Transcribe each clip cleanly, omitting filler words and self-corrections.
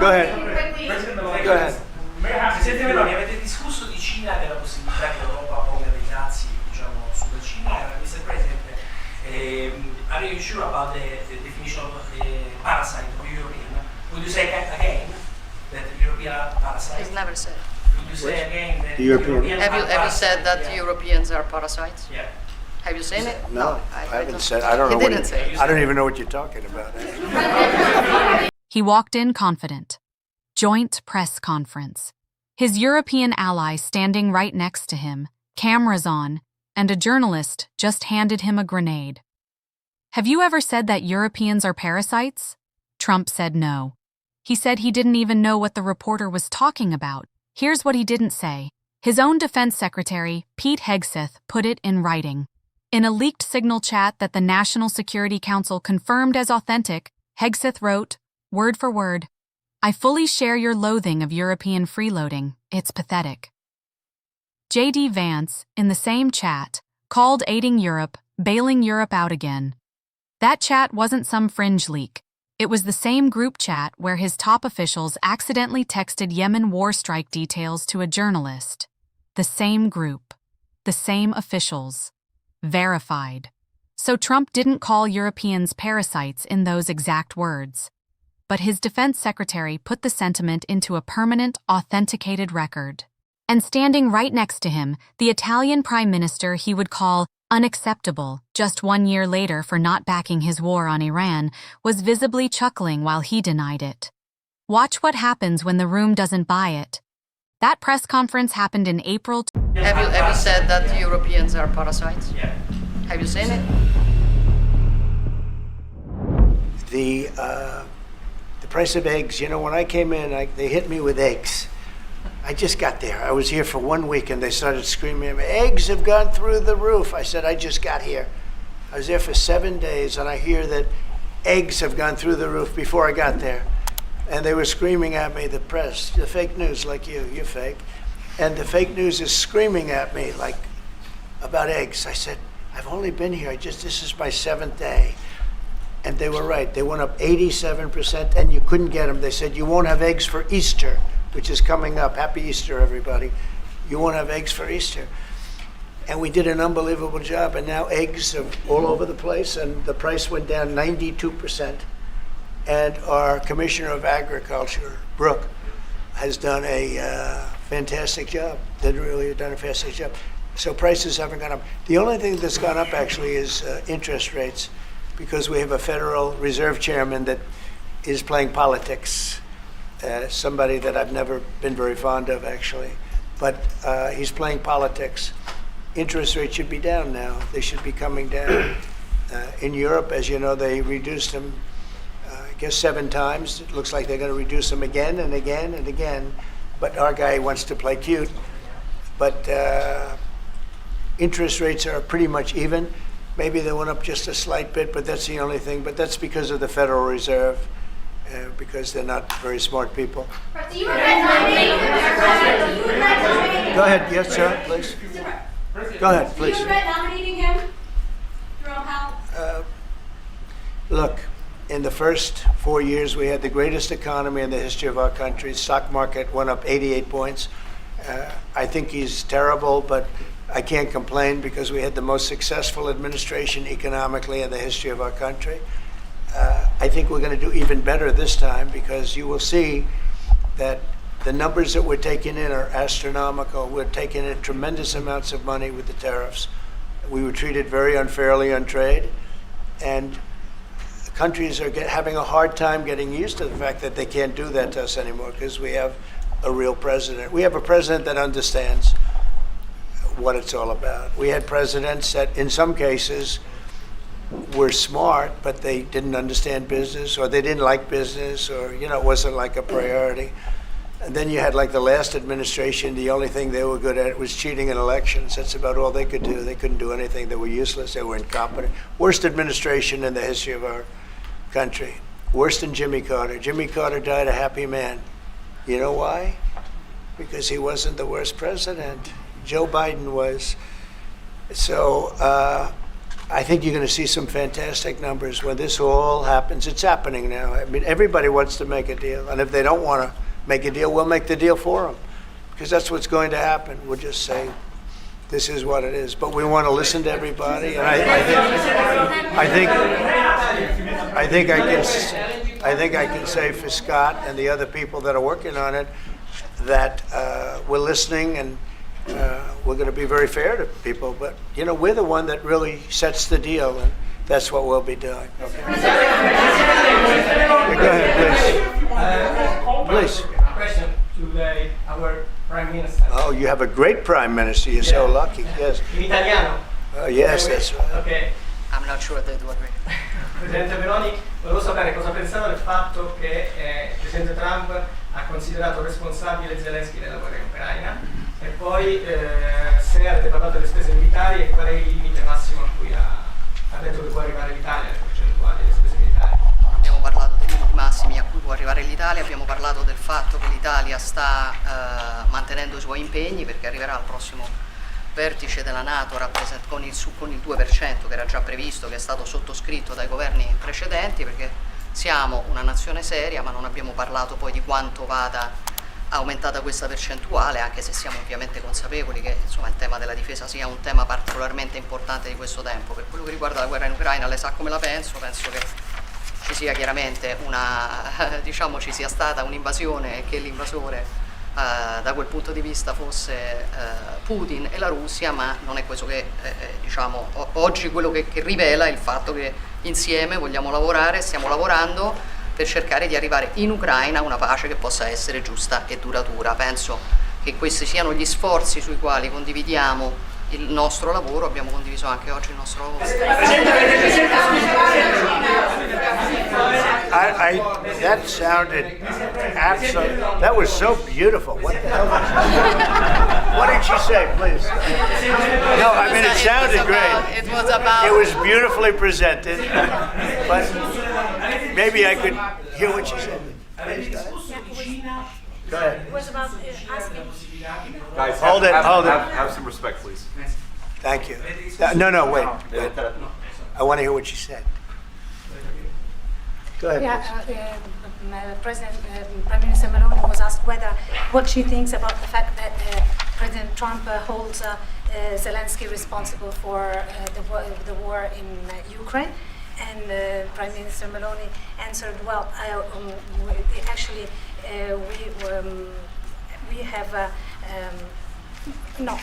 Go ahead. Go ahead. Presidente Meloni, avete discusso di Cina e della possibilità che l'Europa ponga dei dazi, diciamo, sulla Cina. Mr. President, are you sure about the definition of parasite of European? Would you say again that European are parasites? He's never said. Would you say again that European. Have you said that Europeans are parasites? Yeah. Have you seen it? No, I haven't don't- said. I don't He know. didn't say it. I don't even know what you're talking about. He walked in confident. Joint press conference. His European ally standing right next to him, cameras on, and a journalist just handed him a grenade. Have you ever said that Europeans are parasites? Trump said no. He said he didn't even know what the reporter was talking about. Here's what he didn't say. His own defense secretary, Pete Hegseth, put it in writing. In a leaked Signal chat that the National Security Council confirmed as authentic, Hegseth wrote, word for word, "I fully share your loathing of European freeloading. It's pathetic." J.D. Vance, in the same chat, called aiding Europe, bailing Europe out again. That chat wasn't some fringe leak. It was the same group chat where his top officials accidentally texted Yemen war strike details to a journalist. The same group. The same officials. Verified. So Trump didn't call Europeans parasites in those exact words. But his defense secretary put the sentiment into a permanent, authenticated record. And standing right next to him, the Italian prime minister he would call unacceptable just 1 year later for not backing his war on Iran, was visibly chuckling while he denied it. Watch what happens when the room doesn't buy it. That press conference happened in April. Have you said that Europeans are parasites? Yeah. Have you seen it? The price of eggs. You know, when I came in, they hit me with eggs. I just got there. I was here for 1 week, and they started screaming at me, "Eggs have gone through the roof." I said, "I just got here." I was there for 7 days, and I hear that eggs have gone through the roof before I got there. And they were screaming at me, the press, the fake news, like you're fake. And the fake news is screaming at me, like, about eggs. I said, "I've only been here, this is my 7th day." And they were right. They went up 87%, and you couldn't get them. They said, "You won't have eggs for Easter," which is coming up. Happy Easter, everybody. You won't have eggs for Easter. And we did an unbelievable job, and now eggs are all over the place, and the price went down 92%. And our Commissioner of Agriculture, Brooke, has done a fantastic job. They really have done a fantastic job. So prices haven't gone up. The only thing that's gone up, actually, is interest rates, because we have a Federal Reserve Chairman that is playing politics. Somebody that I've never been very fond of, actually. But he's playing politics. Interest rates should be down now. They should be coming down. In Europe, as you know, they reduced them, I guess 7 times. It looks like they're going to reduce them again and again and again. But our guy wants to play cute. But interest rates are pretty much even. Maybe they went up just a slight bit, but that's the only thing. But that's because of the Federal Reserve. Because they're not very smart people. Do you regret nominating him? Go ahead, yes, sir, please. Go ahead, Do you please. regret nominating him? Jerome Powell? Look, in the first 4 years, we had the greatest economy in the history of our country. Stock market went up 88 points. I think he's terrible, but I can't complain because we had the most successful administration economically in the history of our country. I think we're going to do even better this time because you will see that the numbers that we're taking in are astronomical. We're taking in tremendous amounts of money with the tariffs. We were treated very unfairly on trade, and countries are having a hard time getting used to the fact that they can't do that to us anymore because we have a real president. We have a president that understands what it's all about. We had presidents that, in some cases, were smart, but they didn't understand business, or they didn't like business, or, you know, it wasn't like a priority. And then you had, like, the last administration, the only thing they were good at was cheating in elections. That's about all they could do. They couldn't do anything. They were useless. They were incompetent. Worst administration in the history of our country. Worse than Jimmy Carter. Jimmy Carter died a happy man. You know why? Because he wasn't the worst president. Joe Biden was. So I think you're going to see some fantastic numbers when this all happens. It's happening now. I mean, everybody wants to make a deal. And if they don't want to make a deal, we'll make the deal for them. Because that's what's going to happen. We'll just say, this is what it is. But we want to listen to everybody. And I think I can say for Scott and the other people that are working on it that we're listening and we're going to be very fair to people. But, you know, we're the one that really sets the deal, and that's what we'll be doing. Okay. Go ahead, please. Please. Question to our Prime Minister. Oh, you have a great Prime Minister. You're so lucky. Yes. In italiano. Yes, that's right. Ok. I'm not sure they do agree. Presidente Meloni, volevo sapere cosa pensava del fatto che il Presidente Trump ha considerato responsabile Zelensky della guerra in Ucraina e poi se avete parlato delle spese militari e qual è il limite massimo a cui ha detto che può arrivare l'Italia, le percentuali delle spese militari. Non abbiamo parlato dei limiti massimi a cui può arrivare l'Italia, abbiamo parlato del fatto che l'Italia sta mantenendo i suoi impegni perché arriverà al prossimo vertice della NATO con il 2% che era già previsto, che è stato sottoscritto dai governi precedenti, perché siamo una nazione seria, ma non abbiamo parlato poi di quanto vada aumentata questa percentuale, anche se siamo ovviamente consapevoli che insomma, il tema della difesa sia un tema particolarmente importante di questo tempo. Per quello che riguarda la guerra in Ucraina, lei sa come la penso che ci sia chiaramente ci sia stata un'invasione e che l'invasore da quel punto di vista fosse Putin e la Russia, ma non è questo che oggi quello che rivela è il fatto che insieme vogliamo lavorare, stiamo lavorando per cercare di arrivare in Ucraina a una pace che possa essere giusta e duratura. Penso che questi siano gli sforzi sui quali condividiamo il nostro lavoro, abbiamo condiviso anche oggi il nostro lavoro. That sounded absolutely, that was so beautiful. What the hell was that? What did she say, please? No, I mean, it sounded great. It was about. It was beautifully presented, but maybe I could hear what she said. Go ahead. It was about asking. Guys, Hold it, hold it. Have some respect, please. Thank you. No, wait. I want to hear what she said. Go ahead. Prime Minister Meloni was asked what she thinks about the fact that President Trump holds Zelensky responsible for the war in Ukraine. And Prime Minister Meloni answered, well, actually, we have no,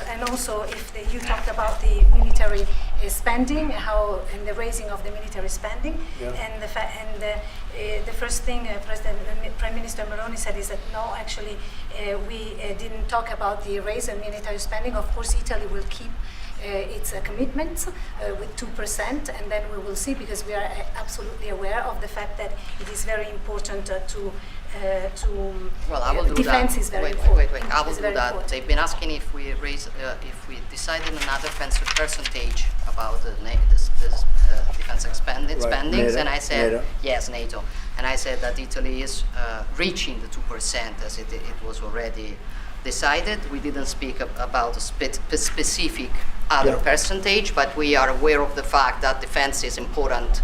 and also if you talked about the military spending, how in the raising of the military spending, yeah. And the first thing Prime Minister Meloni said is that no, actually we didn't talk about the raise in military spending. Of course, Italy will keep its commitments with 2%, and then we will see, because we are absolutely aware of the fact that it is very important Well, I will do defense that. is very wait, important. Wait. I will It's do very that. important. They've been asking if we decided another percentage about the defense spendings, NATO, and I said NATO. yes, NATO, and I said that Italy is reaching the 2% as it was already decided. We didn't speak about a specific other Yeah. percentage, but we are aware of the fact that defense is important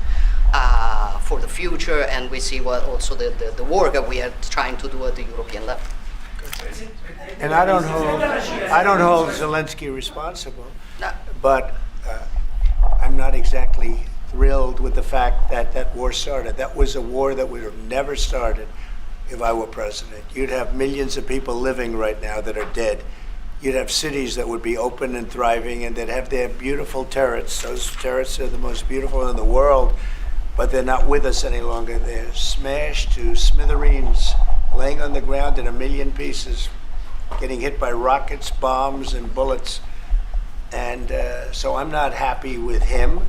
for the future, and we see what also the work that we are trying to do at the European level. And I don't hold Zelensky responsible, No. but I'm not exactly thrilled with the fact that that war started. That was a war that would have never started if I were president. You'd have millions of people living right now that are dead. You'd have cities that would be open and thriving, and they'd have their beautiful turrets. Those turrets are the most beautiful in the world, but they're not with us any longer. They're smashed to smithereens, laying on the ground in a million pieces, getting hit by rockets, bombs, and bullets. And so I'm not happy with him,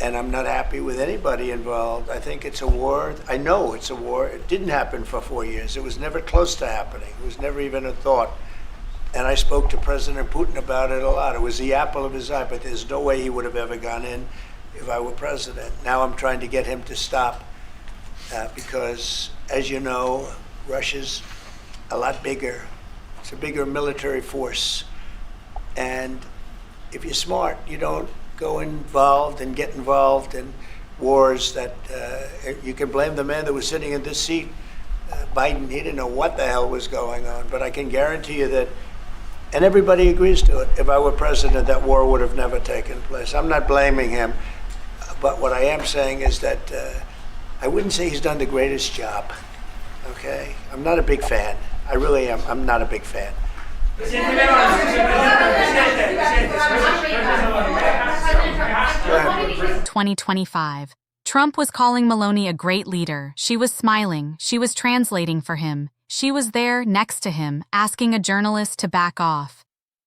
and I'm not happy with anybody involved. I think it's a war. I know it's a war. It didn't happen for 4 years. It was never close to happening. It was never even a thought. And I spoke to President Putin about it a lot. It was the apple of his eye, but there's no way he would have ever gone in if I were president. Now I'm trying to get him to stop because, as you know, Russia's a lot bigger. It's a bigger military force. And if you're smart, you don't go involved and get involved in wars that you can blame the man that was sitting in this seat. Biden, he didn't know what the hell was going on, but I can guarantee you that, and everybody agrees to it, if I were president, that war would have never taken place. I'm not blaming him, but what I am saying is that I wouldn't say he's done the greatest job, okay? I'm not a big fan. I really am. I'm not a big fan. Presidente Meloni, Presidente. 2025. Trump was calling Meloni a great leader. She was smiling. She was translating for him. She was there next to him, asking a journalist to back off.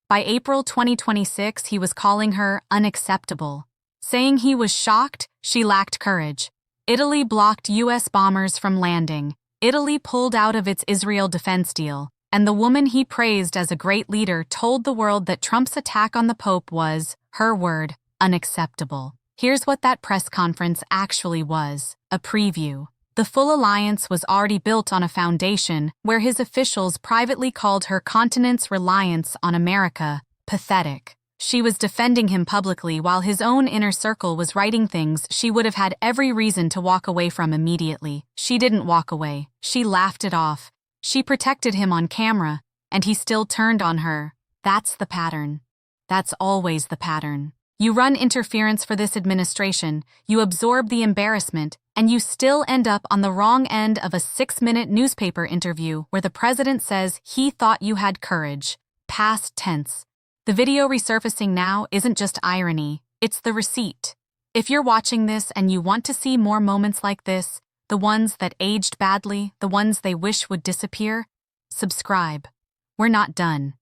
By April 2026, he was calling her unacceptable. Saying he was shocked, she lacked courage. Italy blocked U.S. bombers from landing. Italy pulled out of its Israel defense deal. And the woman he praised as a great leader told the world that Trump's attack on the Pope was, her word, unacceptable. Here's what that press conference actually was, a preview. The full alliance was already built on a foundation where his officials privately called her continent's reliance on America pathetic. She was defending him publicly while his own inner circle was writing things she would have had every reason to walk away from immediately. She didn't walk away. She laughed it off. She protected him on camera, and he still turned on her. That's the pattern. That's always the pattern. You run interference for this administration, you absorb the embarrassment, and you still end up on the wrong end of a 6-minute newspaper interview where the president says he thought you had courage. Past tense. The video resurfacing now isn't just irony, it's the receipt. If you're watching this and you want to see more moments like this, the ones that aged badly, the ones they wish would disappear, subscribe. We're not done.